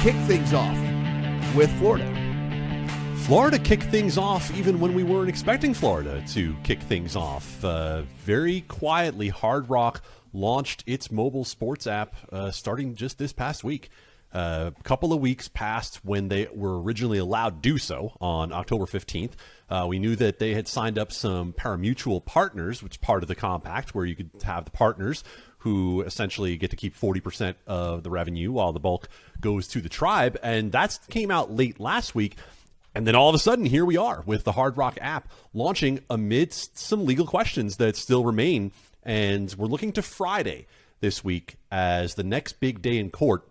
kick things off with Florida. Florida kicked things off even when we weren't expecting Florida to kick things off. Very quietly, Hard Rock launched its mobile sports app starting just this past week. A couple of weeks past when they were originally allowed to do so on October 15th. We knew that they had signed up some parimutuel partners, which is part of the compact, where you could have the partners who essentially get to keep 40% of the revenue while the bulk goes to the tribe. And that came out late last week. And then all of a sudden, here we are with the Hard Rock app launching amidst some legal questions that still remain. And we're looking to Friday this week as the next big day in court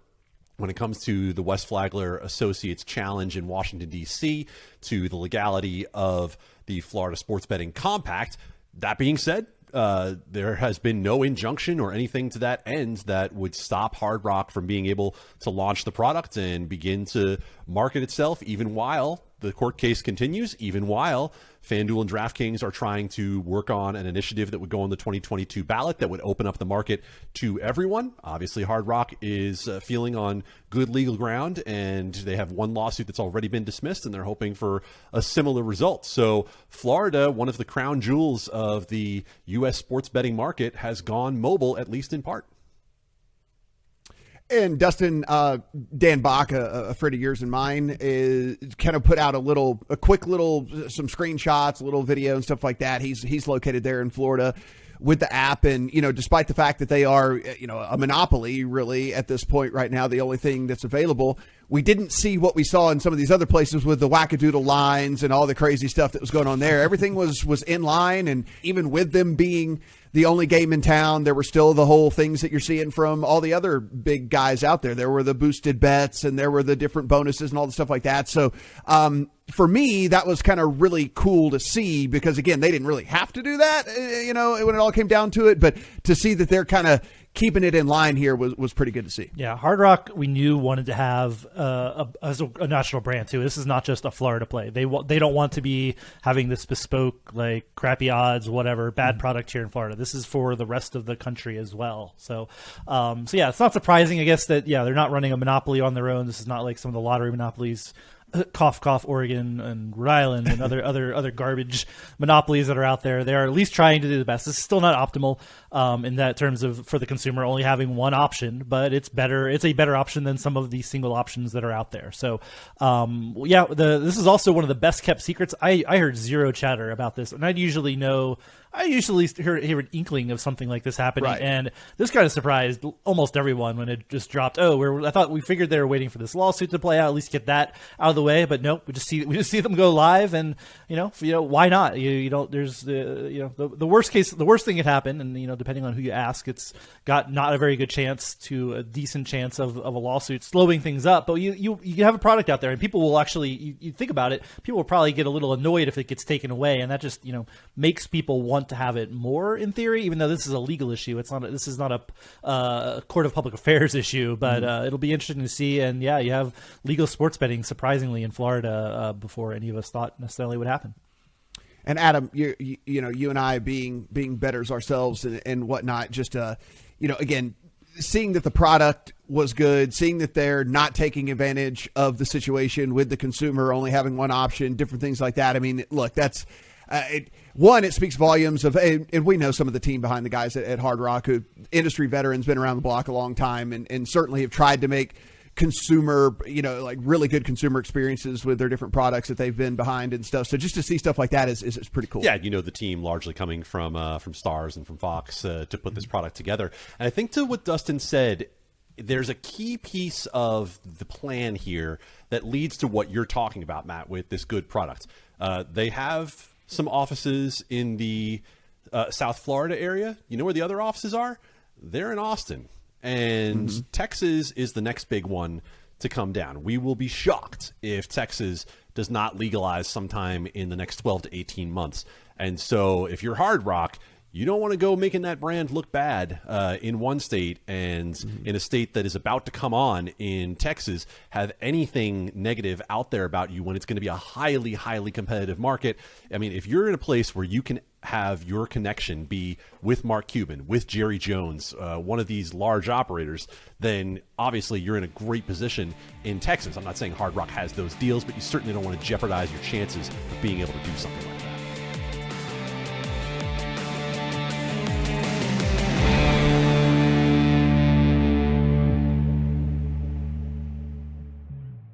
when it comes to the West Flagler Associates challenge in Washington, D.C., to the legality of the Florida Sports Betting Compact. That being said, there has been no injunction or anything to that end that would stop Hard Rock from being able to launch the product and begin to market itself, even while the court case continues, even while FanDuel and DraftKings are trying to work on an initiative that would go on the 2022 ballot that would open up the market to everyone. Obviously, Hard Rock is feeling on good legal ground, and they have one lawsuit that's already been dismissed, and they're hoping for a similar result. So Florida, one of the crown jewels of the U.S. sports betting market, has gone mobile, at least in part. And Dustin, Dan Bach, a friend of yours and mine, is kind of put out a quick little, some screenshots, a little video and stuff like that. He's located there in Florida with the app. And, despite the fact that they are, a monopoly really at this point right now, the only thing that's available, we didn't see what we saw in some of these other places with the wackadoodle lines and all the crazy stuff that was going on there. Everything was in line. And even with them being the only game in town, there were still the whole things that you're seeing from all the other big guys out there. There were the boosted bets and there were the different bonuses and all the stuff like that. So for me, that was kind of really cool to see because, again, they didn't really have to do that, when it all came down to it. But to see that they're kind of keeping it in line here was pretty good to see. Yeah, Hard Rock, we knew wanted to have a national brand too. This is not just a Florida play. They don't want to be having this bespoke, like crappy odds, whatever, bad product here in Florida. This is for the rest of the country as well. So yeah, it's not surprising, I guess, that they're not running a monopoly on their own. This is not like some of the lottery monopolies. Cough, cough, Oregon and Rhode Island and other garbage monopolies that are out there. They're at least trying to do the best. This is still not optimal in that terms of for the consumer only having one option, but it's better. It's a better option than some of the single options that are out there. So, this is also one of the best kept secrets. I heard zero chatter about this, and I usually hear an inkling of something like this happening, right. And this kind of surprised almost everyone when it just dropped. I thought we figured they were waiting for this lawsuit to play out, at least get that out of the way. But nope, we just see them go live, and why not? There's the worst case, the worst thing that happened, and depending on who you ask, it's got not a very good chance to a decent chance of a lawsuit slowing things up. But you have a product out there, and people will actually, you think about it, people will probably get a little annoyed if it gets taken away, and that just makes people want to have it more in theory, even though this is a legal issue. This is not a court of public affairs issue, but it'll be interesting to see. And yeah, you have legal sports betting surprisingly in Florida before any of us thought necessarily would happen. And Adam, you and I being bettors ourselves and whatnot, just again, seeing that the product was good, seeing that they're not taking advantage of the situation with the consumer only having one option, different things like that. I mean, look, that's it speaks volumes of, and we know some of the team behind the guys at Hard Rock, who industry veterans, been around the block a long time, and certainly have tried to make consumer, like really good consumer experiences with their different products that they've been behind and stuff. So just to see stuff like that is pretty cool. Yeah, the team largely coming from Stars and from Fox to put this product together. And I think to what Dustin said, there's a key piece of the plan here that leads to what you're talking about, Matt, with this good product. They have some offices in the South Florida area. You know where the other offices are? They're in Austin. And Texas is the next big one to come down. We will be shocked if Texas does not legalize sometime in the next 12 to 18 months. And so if you're Hard Rock, you don't want to go making that brand look bad in one state and in a state that is about to come on in Texas, have anything negative out there about you when it's going to be a highly, highly competitive market. I mean, if you're in a place where you can have your connection be with Mark Cuban, with Jerry Jones, one of these large operators, then obviously you're in a great position in Texas. I'm not saying Hard Rock has those deals, but you certainly don't want to jeopardize your chances of being able to do something like that.